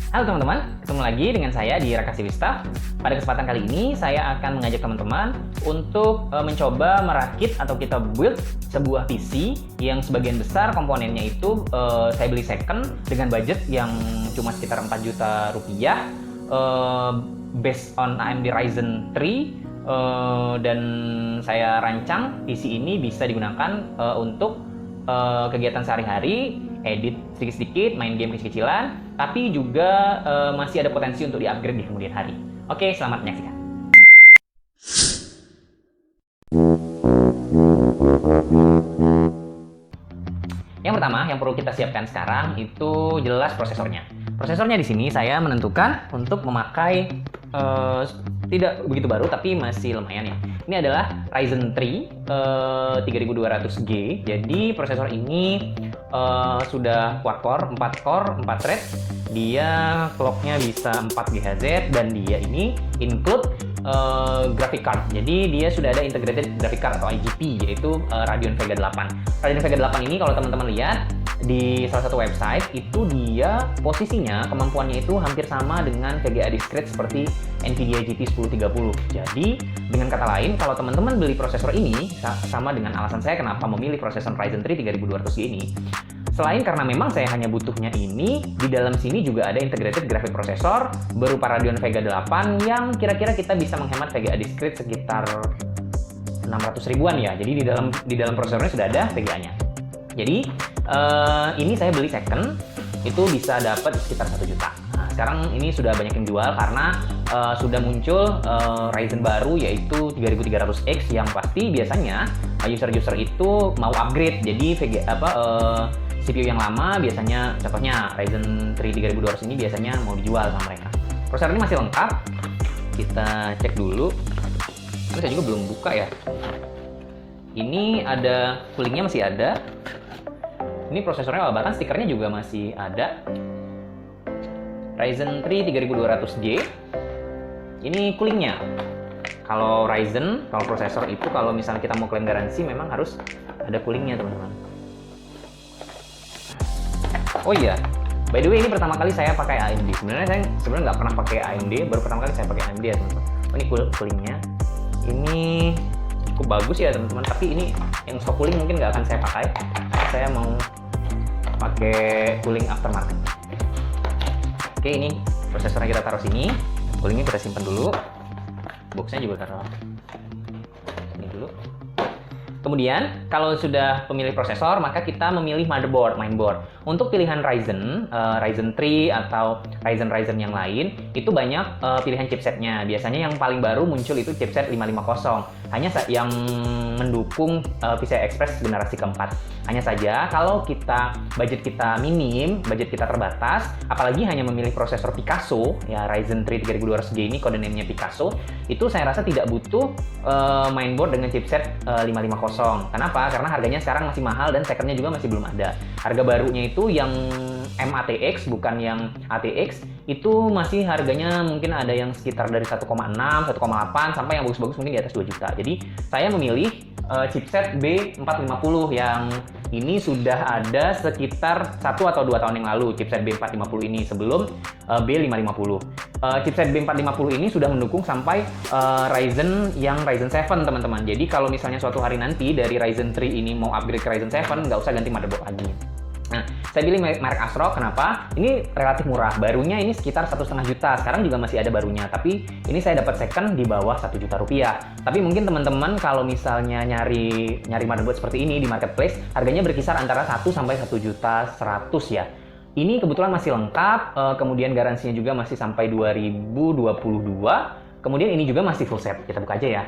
Halo teman-teman, ketemu lagi dengan saya di Raka Siwista. Pada kesempatan kali ini saya akan mengajak teman-teman untuk mencoba merakit atau kita build sebuah PC yang sebagian besar komponennya itu saya beli second dengan budget yang cuma sekitar 4 juta rupiah, based on AMD Ryzen 3, dan saya rancang PC ini bisa digunakan untuk kegiatan sehari-hari, edit sedikit-sedikit, main game kecil-kecilan, tapi juga masih ada potensi untuk di-upgrade di kemudian hari. Oke, selamat menyaksikan. Yang pertama, yang perlu kita siapkan sekarang itu jelas prosesornya. Prosesornya di sini saya menentukan untuk memakai tidak begitu baru tapi masih lumayan ya. Ini adalah Ryzen 3 3200G. Jadi prosesor ini sudah quad core, 4 core, 4 thread. Dia clocknya bisa 4 GHz dan dia ini include graphic card. Jadi dia sudah ada integrated graphic card atau IGP, yaitu Radeon Vega 8. Radeon Vega 8 ini kalau teman-teman lihat di salah satu website itu dia posisinya kemampuannya itu hampir sama dengan VGA discrete seperti Nvidia GT 1030. Jadi dengan kata lain, kalau teman-teman beli prosesor ini sama dengan alasan saya kenapa memilih prosesor Ryzen 3 3200G ini. Selain karena memang saya hanya butuhnya ini, di dalam sini juga ada integrated graphic processor berupa Radeon Vega 8 yang kira-kira kita bisa menghemat VGA discrete sekitar 600 ribuan ya. Jadi di dalam prosesornya sudah ada VGA-nya. Jadi ini saya beli second itu bisa dapat sekitar 1 juta. Nah, sekarang ini sudah banyak yang jual karena sudah muncul Ryzen baru yaitu 3300X yang pasti biasanya user-user itu mau upgrade. Jadi CPU yang lama biasanya, contohnya Ryzen 3 3200 ini biasanya mau dijual sama mereka. Prosesor ini masih lengkap. Kita cek dulu. Ini saya juga belum buka ya. Ini ada coolingnya masih ada. Ini prosesornya bahkan stikernya juga masih ada. Ryzen 3 3200G. Ini coolingnya. Kalau Ryzen, kalau prosesor itu kalau misalnya kita mau klaim garansi memang harus ada coolingnya teman-teman. Oh iya, by the way ini pertama kali saya pakai AMD. Sebenarnya saya nggak pernah pakai AMD, baru pertama kali saya pakai AMD ya teman-teman. Oh, ini coolingnya. Ini cukup bagus ya teman-teman. Tapi ini yang stock cooling mungkin nggak akan saya pakai. Saya mau pakai cooling aftermarket. Oke, ini prosesornya kita taruh sini. Coolingnya kita simpan dulu. Boxnya juga taruh ini dulu. Kemudian, kalau sudah memilih prosesor, maka kita memilih motherboard, mainboard. Untuk pilihan Ryzen 3 atau Ryzen yang lain, itu banyak pilihan chipsetnya. Biasanya yang paling baru muncul itu chipset 550. Hanya yang mendukung PCI Express generasi keempat. Hanya saja, kalau budget kita minim, budget kita terbatas, apalagi hanya memilih prosesor Picasso, ya Ryzen 3 3200G ini kode name-nya Picasso, itu saya rasa tidak butuh mainboard dengan chipset 550. Kenapa? Karena harganya sekarang masih mahal dan second-nya juga masih belum ada. Harga barunya itu yang MATX bukan yang ATX itu masih harganya mungkin ada yang sekitar dari 1,6, 1,8 sampai yang bagus-bagus mungkin di atas 2 juta. Jadi saya memilih chipset B450 yang ini sudah ada sekitar 1 atau 2 tahun yang lalu. Chipset B450 ini sebelum B550. Chipset B450 ini sudah mendukung sampai Ryzen 7 teman-teman. Jadi kalau misalnya suatu hari nanti dari Ryzen 3 ini mau upgrade ke Ryzen 7, nggak usah ganti motherboard lagi. Nah, saya pilih merek ASRock. Kenapa? Ini relatif murah. Barunya ini sekitar 1,5 juta. Sekarang juga masih ada barunya. Tapi ini saya dapat second di bawah 1 juta rupiah. Tapi mungkin teman-teman kalau misalnya nyari motherboard seperti ini di marketplace, harganya berkisar antara 1 sampai 1 juta 100 ya. Ini kebetulan masih lengkap. Kemudian garansinya juga masih sampai 2022. Kemudian ini juga masih full set. Kita buka aja ya.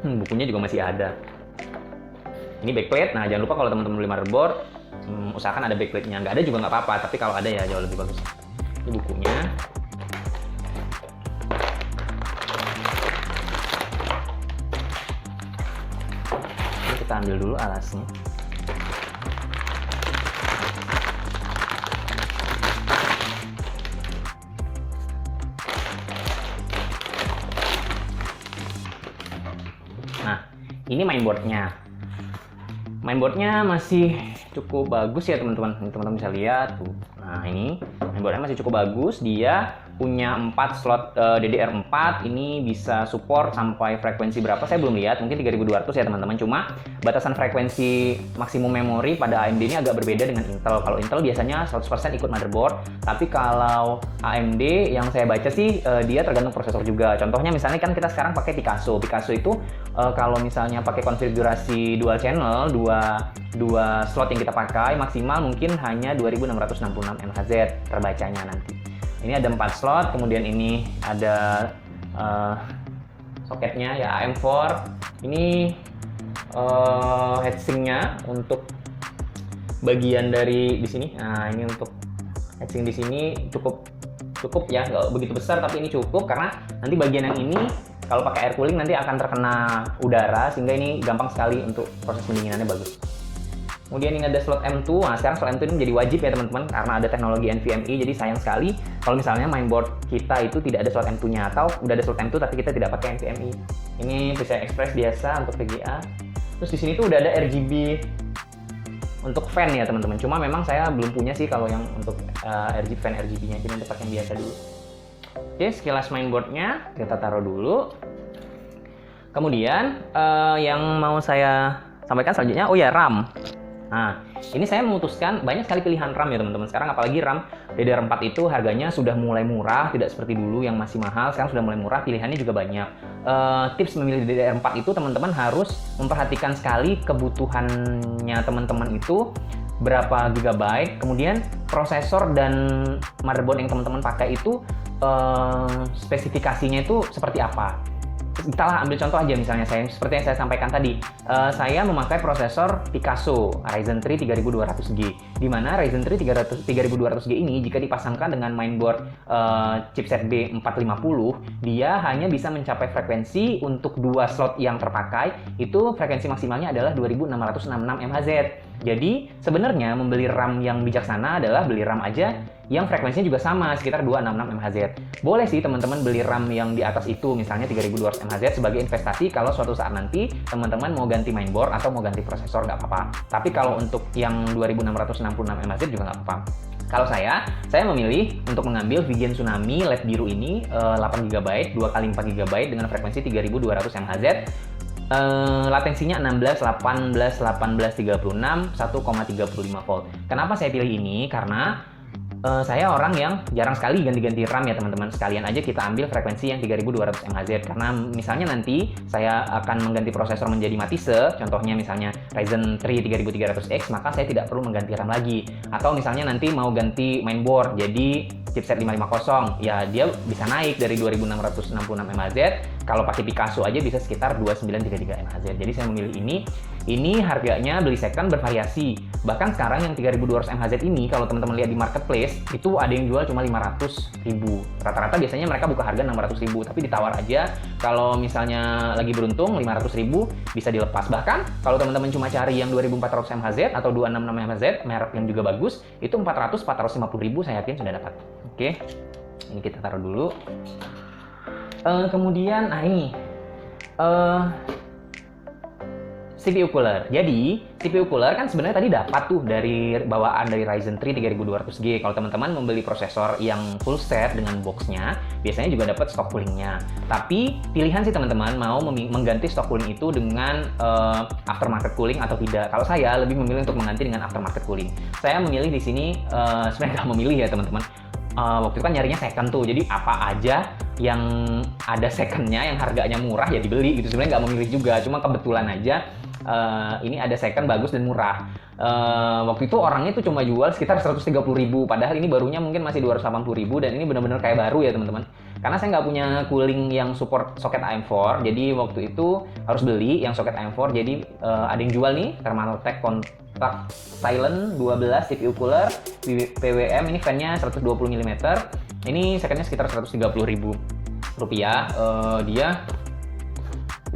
Bukunya juga masih ada. Ini backplate. Nah, jangan lupa kalau teman-teman beli motherboard, usahakan ada backplate-nya. Nggak ada juga nggak apa-apa, tapi kalau ada ya jauh lebih bagus. Ini bukunya. Ini kita ambil dulu alasnya. Nah, ini mainboardnya. Mainboardnya masih cukup bagus ya teman-teman. Teman-teman bisa lihat tuh. Nah ini mainboardnya masih cukup bagus. Dia punya 4 slot DDR4. Ini bisa support sampai frekuensi berapa? Saya belum lihat. Mungkin 3200 ya teman-teman. Cuma batasan frekuensi maksimum memori pada AMD ini agak berbeda dengan Intel. Kalau Intel biasanya 100% ikut motherboard. Tapi kalau AMD yang saya baca sih dia tergantung prosesor juga. Contohnya misalnya kan kita sekarang pakai Picasso. Picasso itu kalau misalnya pakai konfigurasi dual channel, dua slot yang kita pakai maksimal mungkin hanya 2666 MHz terbacanya nanti. Ini ada 4 slot, kemudian ini ada soketnya ya AM4. Ini heatsinknya untuk bagian dari di sini. Nah ini untuk heatsink di sini cukup ya, nggak begitu besar tapi ini cukup karena nanti bagian yang ini kalau pakai air cooling nanti akan terkena udara sehingga ini gampang sekali untuk proses pendinginannya bagus. Kemudian ini ada slot M2. Nah, sekarang slot M2 ini menjadi wajib ya teman-teman karena ada teknologi NVMe. Jadi sayang sekali kalau misalnya mainboard kita itu tidak ada slot M2-nya atau udah ada slot M2 tapi kita tidak pakai NVMe. Ini PCI Express biasa untuk VGA. Terus di sini tuh udah ada RGB untuk fan ya teman-teman. Cuma memang saya belum punya sih kalau yang untuk fan RGB-nya. Jadi untuk pakai yang biasa dulu. Oke, sekilas mainboardnya kita taruh dulu. Kemudian yang mau saya sampaikan selanjutnya, oh ya RAM. Nah, ini saya memutuskan banyak sekali pilihan RAM ya teman-teman. Sekarang apalagi RAM DDR4 itu harganya sudah mulai murah, tidak seperti dulu yang masih mahal. Sekarang sudah mulai murah, pilihannya juga banyak. Tips memilih DDR4 itu teman-teman harus memperhatikan sekali kebutuhannya teman-teman itu berapa gigabyte, kemudian prosesor dan motherboard yang teman-teman pakai itu spesifikasinya itu seperti apa. Kita lah ambil contoh aja misalnya seperti yang saya sampaikan tadi, saya memakai prosesor Picasso Ryzen 3 3200G, di mana Ryzen 3 3200G ini jika dipasangkan dengan mainboard chipset B450, dia hanya bisa mencapai frekuensi untuk 2 slot yang terpakai, itu frekuensi maksimalnya adalah 2666 MHz. Jadi sebenarnya membeli RAM yang bijaksana adalah beli RAM aja yang frekuensinya juga sama, sekitar 266 MHz. Boleh sih teman-teman beli RAM yang di atas itu, misalnya 3200 MHz sebagai investasi kalau suatu saat nanti teman-teman mau ganti mainboard atau mau ganti prosesor, nggak apa-apa. Tapi kalau untuk yang 2666 MHz juga nggak apa-apa. Kalau saya memilih untuk mengambil Vigen Tsunami LED biru ini 8GB, 2x4GB dengan frekuensi 3200 MHz. Latensinya 16, 18, 18, 36, 1,35 volt. Kenapa saya pilih ini? Karena saya orang yang jarang sekali ganti-ganti RAM ya teman-teman. Sekalian aja kita ambil frekuensi yang 3200 MHz. Karena misalnya nanti saya akan mengganti prosesor menjadi Matisse, contohnya misalnya Ryzen 3 3300X, maka saya tidak perlu mengganti RAM lagi. Atau misalnya nanti mau ganti mainboard jadi chipset 550, ya dia bisa naik dari 2666 MHz. Kalau pakai Picasso aja bisa sekitar 2933 MHz. Jadi saya memilih ini. Ini harganya beli second bervariasi. Bahkan sekarang yang 3200 MHz ini kalau teman-teman lihat di marketplace itu ada yang jual cuma 500.000. Rata-rata biasanya mereka buka harga 600.000, tapi ditawar aja. Kalau misalnya lagi beruntung 500.000 bisa dilepas. Bahkan kalau teman-teman cuma cari yang 2400 MHz atau 266 MHz, merek yang juga bagus, itu 450.000 saya yakin sudah dapat. Oke. Ini kita taruh dulu. Kemudian ini CPU cooler. Jadi, CPU cooler kan sebenarnya tadi dapat tuh dari bawaan dari Ryzen 3 3200G. Kalau teman-teman membeli prosesor yang full set dengan boxnya, biasanya juga dapat stock coolingnya. Tapi pilihan sih teman-teman mau mengganti stock cooling itu dengan aftermarket cooling atau tidak. Kalau saya lebih memilih untuk mengganti dengan aftermarket cooling. Saya memilih di sini sebenarnya nggak memilih ya teman-teman. Waktu itu kan nyarinya second tuh, jadi apa aja yang ada secondnya yang harganya murah ya dibeli gitu. Sebenarnya nggak memilih juga, cuma kebetulan aja ini ada second bagus dan murah. Waktu itu orangnya tuh cuma jual sekitar 130.000, padahal ini barunya mungkin masih 280.000 dan ini benar-benar kayak baru ya teman-teman. Karena saya nggak punya cooling yang support soket AM4, jadi waktu itu harus beli yang soket AM4. Jadi ada yang jual nih Thermaltake Contact Silent 12 CPU cooler PWM, ini fan-nya 120 mm. Ini secondnya sekitar 130.000 rupiah. Dia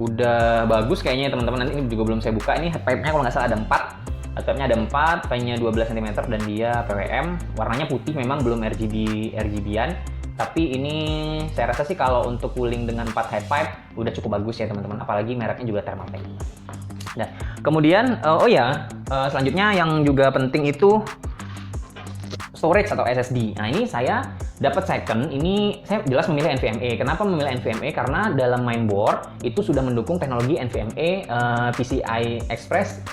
udah bagus kayaknya teman-teman. Nanti ini juga belum saya buka. Ini headpipe-nya kalau nggak salah ada 4. Headpipe-nya ada 4, fan-nya 12 cm dan dia PWM. Warnanya putih, memang belum RGB-an. Tapi ini saya rasa sih kalau untuk cooling dengan 4 headpipe udah cukup bagus ya teman-teman. Apalagi mereknya juga Thermaltake. Nah, kemudian selanjutnya yang juga penting itu storage atau SSD. Nah, ini saya dapat second. Ini saya jelas memilih NVMe. Kenapa memilih NVMe? Karena dalam mainboard itu sudah mendukung teknologi NVMe PCI Express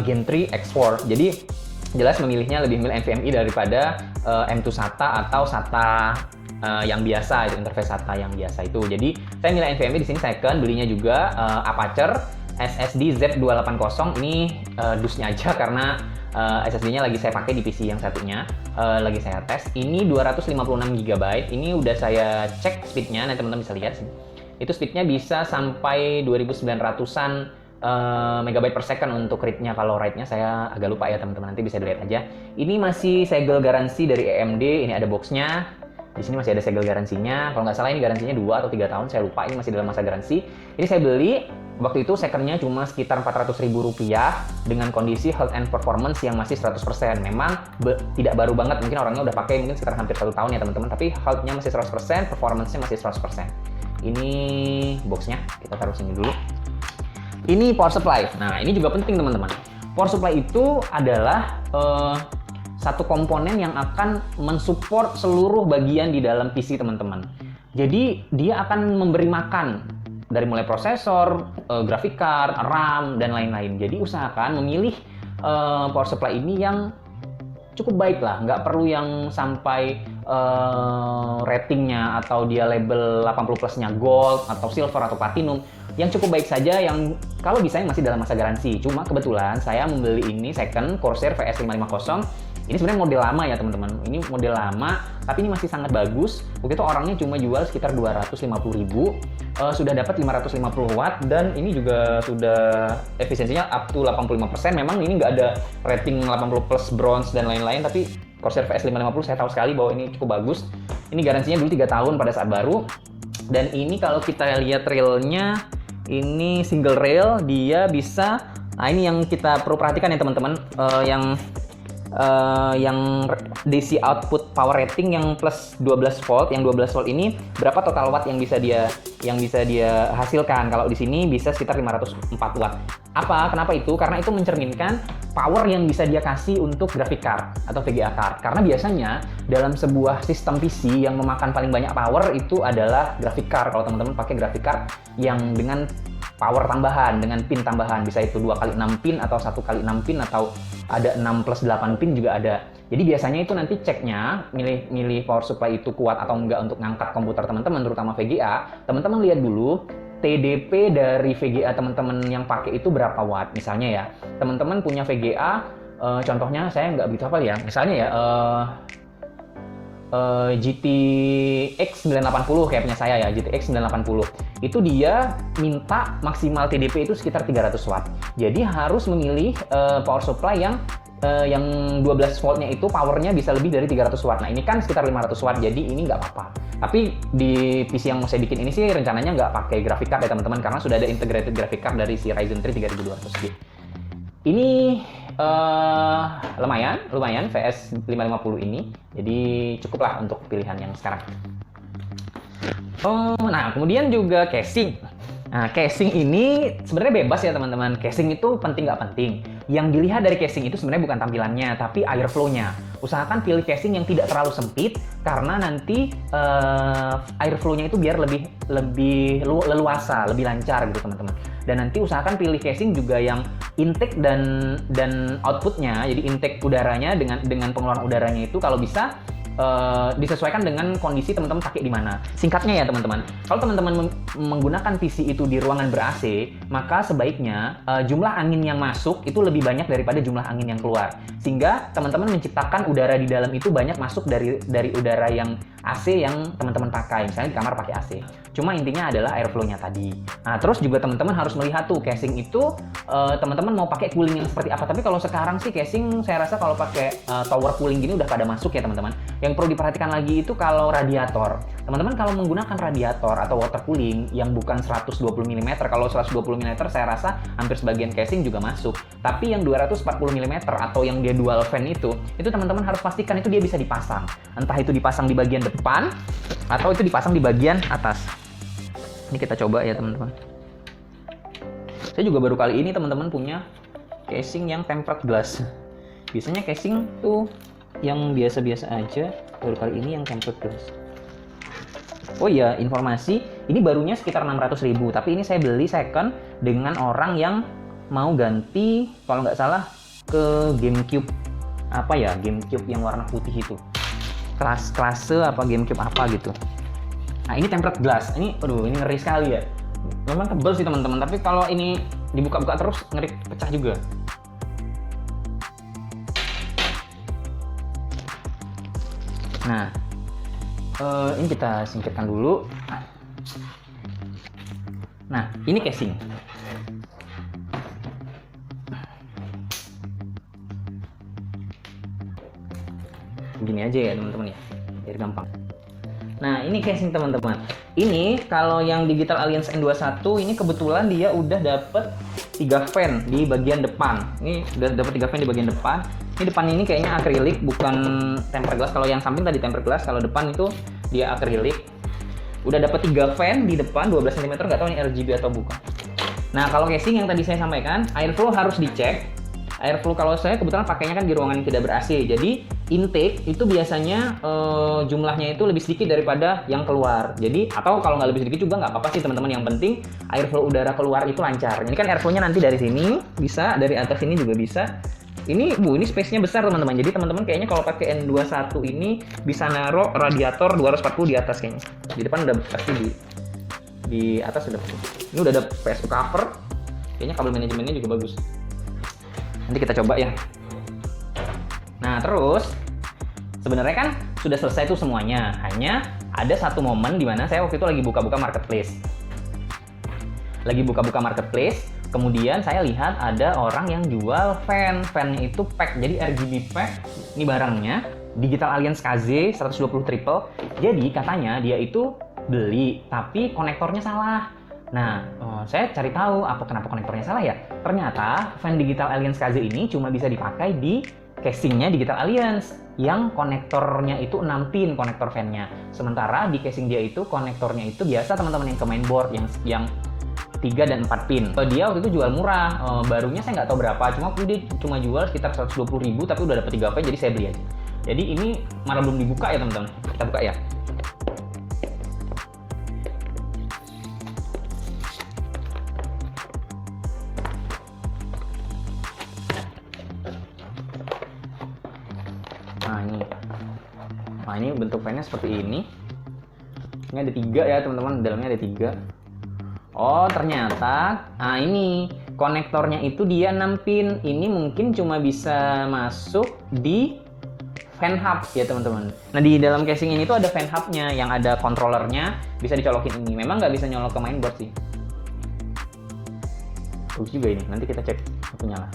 Gen 3 X4. Jadi jelas memilihnya lebih memilih NVMe daripada M2 SATA atau SATA yang biasa, itu interface SATA yang biasa itu. Jadi saya milih NVMe di sini second. Belinya juga Apacer SSD Z280. Ini dusnya aja karena SSD-nya lagi saya pakai di PC yang satunya, lagi saya tes. Ini 256 GB. Ini udah saya cek speednya, nanti teman-teman bisa lihat. Itu speednya bisa sampai 2900-an megabyte per second untuk read-nya. Kalau write-nya saya agak lupa ya teman-teman, nanti bisa dilihat aja. Ini masih segel garansi dari AMD. Ini ada box-nya. Di sini masih ada segel garansinya. Kalau nggak salah ini garansinya 2 atau 3 tahun, saya lupa. Ini masih dalam masa garansi. Ini saya beli, waktu itu second-nya cuma sekitar Rp400.000 dengan kondisi health and performance yang masih 100%. Memang tidak baru banget, mungkin orangnya udah pakai mungkin sekitar hampir 1 tahun ya teman-teman, tapi health-nya masih 100%, performance-nya masih 100%. Ini box-nya, kita taruh sini dulu. Ini power supply. Nah, ini juga penting teman-teman. Power supply itu adalah satu komponen yang akan mensupport seluruh bagian di dalam PC teman-teman. Jadi dia akan memberi makan dari mulai prosesor, graphic card, RAM, dan lain-lain. Jadi usahakan memilih power supply ini yang cukup baik lah, nggak perlu yang sampai ratingnya atau dia label 80 plusnya gold atau silver atau platinum. Yang cukup baik saja, yang kalau bisa masih dalam masa garansi. Cuma kebetulan saya membeli ini second Corsair VS550. Ini sebenarnya model lama ya teman-teman. Ini model lama, tapi ini masih sangat bagus. Waktu itu orangnya cuma jual sekitar 250.000. Sudah dapat 550 watt dan ini juga sudah efisiensinya up to 85%. Memang ini nggak ada rating 80 plus bronze dan lain-lain, tapi Corsair VS550 saya tahu sekali bahwa ini cukup bagus. Ini garansinya dulu 3 tahun pada saat baru. Dan ini kalau kita lihat railnya, ini single rail, dia bisa. Nah, ini yang kita perlu perhatikan ya teman-teman, yang DC output power rating yang plus 12 volt, yang 12 volt ini berapa total watt yang bisa dia hasilkan. Kalau di sini bisa sekitar 504 watt. Kenapa itu? Karena itu mencerminkan power yang bisa dia kasih untuk graphic card atau VGA card. Karena biasanya dalam sebuah sistem PC yang memakan paling banyak power itu adalah graphic card. Kalau teman-teman pakai graphic card yang dengan power tambahan, dengan pin tambahan, bisa itu 2x6 pin atau 1x6 pin atau ada 6 plus 8 pin juga ada. Jadi biasanya itu nanti ceknya, milih power supply itu kuat atau enggak untuk ngangkat komputer teman-teman, terutama VGA. Teman-teman lihat dulu TDP dari VGA teman-teman yang pakai itu berapa watt. Misalnya ya, teman-teman punya VGA, contohnya saya nggak begitu hafal ya. Misalnya ya, GTX 980 kayak punya saya ya, GTX 980. Itu dia minta maksimal TDP itu sekitar 300 watt. Jadi harus memilih power supply yang 12 voltnya itu powernya bisa lebih dari 300 watt. Nah, ini kan sekitar 500 watt, jadi ini nggak apa-apa. Tapi di PC yang mau saya bikin ini sih rencananya nggak pakai graphic card ya teman-teman, karena sudah ada integrated graphic card dari si Ryzen 3 3200G. Ini lumayan VS550 ini, jadi cukuplah untuk pilihan yang sekarang. Nah kemudian juga casing. Nah, casing ini sebenarnya bebas ya teman-teman. Casing itu penting nggak penting. Yang dilihat dari casing itu sebenarnya bukan tampilannya, tapi airflow-nya. Usahakan pilih casing yang tidak terlalu sempit, karena nanti airflow-nya itu biar lebih leluasa, lebih lancar gitu teman-teman. Dan nanti usahakan pilih casing juga yang intake dan outputnya. Jadi intake udaranya dengan pengeluaran udaranya itu kalau bisa disesuaikan dengan kondisi teman-teman pakai di mana. Singkatnya ya teman-teman, kalau teman-teman menggunakan PC itu di ruangan ber-AC, maka sebaiknya jumlah angin yang masuk itu lebih banyak daripada jumlah angin yang keluar. Sehingga teman-teman menciptakan udara di dalam itu banyak masuk dari udara yang AC yang teman-teman pakai. Misalnya di kamar pakai AC. Cuma intinya adalah airflow-nya tadi. Nah, terus juga teman-teman harus melihat tuh casing itu teman-teman mau pakai cooling yang seperti apa. Tapi kalau sekarang sih casing saya rasa kalau pakai tower cooling gini udah pada masuk ya teman-teman. Yang perlu diperhatikan lagi itu kalau radiator. Teman-teman kalau menggunakan radiator atau water cooling yang bukan 120 mm, kalau 120 mm saya rasa hampir sebagian casing juga masuk. Tapi yang 240 mm atau yang dia dual fan itu teman-teman harus pastikan itu dia bisa dipasang. Entah itu dipasang di bagian depan atau itu dipasang di bagian atas. Ini kita coba ya teman-teman. Saya juga baru kali ini teman-teman punya casing yang tempered glass. Biasanya casing tuh yang biasa-biasa aja, baru kali ini yang tempered glass. Oh iya, informasi, ini barunya sekitar 600.000, tapi ini saya beli second dengan orang yang mau ganti, kalau nggak salah, ke GameCube. Apa ya, GameCube yang warna putih itu. Klase apa GameCube apa gitu. Nah, ini tempered glass. Ini, aduh, ini ngeri sekali ya. Memang tebal sih teman-teman, tapi kalau ini dibuka-buka terus, ngeri pecah juga. Nah, ini kita singkirkan dulu. Nah, ini casing. Begini aja ya teman-teman ya, biar gampang. Nah, ini casing teman-teman. Ini kalau yang Digital Alliance N21 ini kebetulan dia udah dapet 3 fan di bagian depan. Ini udah dapet 3 fan di bagian depan. Ini depannya ini kayaknya akrilik, bukan tempered glass. Kalau yang samping tadi tempered glass, kalau depan itu dia akrilik. Udah dapet 3 fan di depan 12 cm, nggak tahu ini RGB atau bukan. Nah, kalau casing yang tadi saya sampaikan, airflow harus dicek. Airflow kalau saya kebetulan pakainya kan di ruangan yang tidak ber-AC. Jadi intake itu biasanya jumlahnya itu lebih sedikit daripada yang keluar. Jadi atau kalau nggak lebih sedikit juga nggak apa-apa sih teman-teman. Yang penting airflow udara keluar itu lancar. Ini kan airflow-nya nanti dari sini bisa, dari atas ini juga bisa. Ini space-nya besar teman-teman. Jadi teman-teman kayaknya kalau pakai N21 ini bisa naruh radiator 240 di atas kayaknya. Di depan udah pasti di atas udah. Ini udah ada PSU cover. Kayaknya kabel manajemennya juga bagus. Nanti kita coba ya. Nah, terus sebenarnya kan sudah selesai tuh semuanya. Hanya ada satu momen di mana saya waktu itu lagi buka-buka marketplace. Kemudian saya lihat ada orang yang jual fan. Fan-nya itu pack, jadi RGB pack. Ini barangnya Digital Alliance KZ 120 triple. Jadi katanya dia itu beli, tapi konektornya salah. Nah, saya cari tahu kenapa konektornya salah ya. Ternyata fan Digital Alliance KZ ini cuma bisa dipakai di casingnya Digital Alliance yang konektornya itu 6 pin konektor fan-nya. Sementara di casing dia itu konektornya itu biasa teman-teman yang ke mainboard yang 3 dan 4 pin. Dia waktu itu jual murah, barunya saya nggak tahu berapa, cuma dia cuma jual sekitar 120.000 tapi udah dapet 3 fan, jadi saya beli aja. Jadi ini malah belum dibuka ya teman-teman. Kita buka ya. Nah ini bentuk fan-nya seperti ini. Ini ada 3 ya teman-teman, dalamnya ada 3. Oh ternyata, nah ini konektornya itu dia 6 pin. Ini mungkin cuma bisa masuk di fan hub ya teman-teman. Nah di dalam casing ini tuh ada fan hubnya yang ada controllernya, bisa dicolokin ini. Memang nggak bisa nyolok ke mainboard sih. Bagus juga ini, nanti kita cek satu nyala.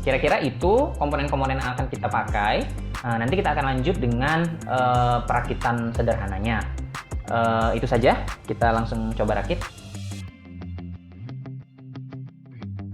Kira-kira itu komponen-komponen yang akan kita pakai. Nah, nanti kita akan lanjut dengan perakitan sederhananya. Itu saja, kita langsung coba rakit.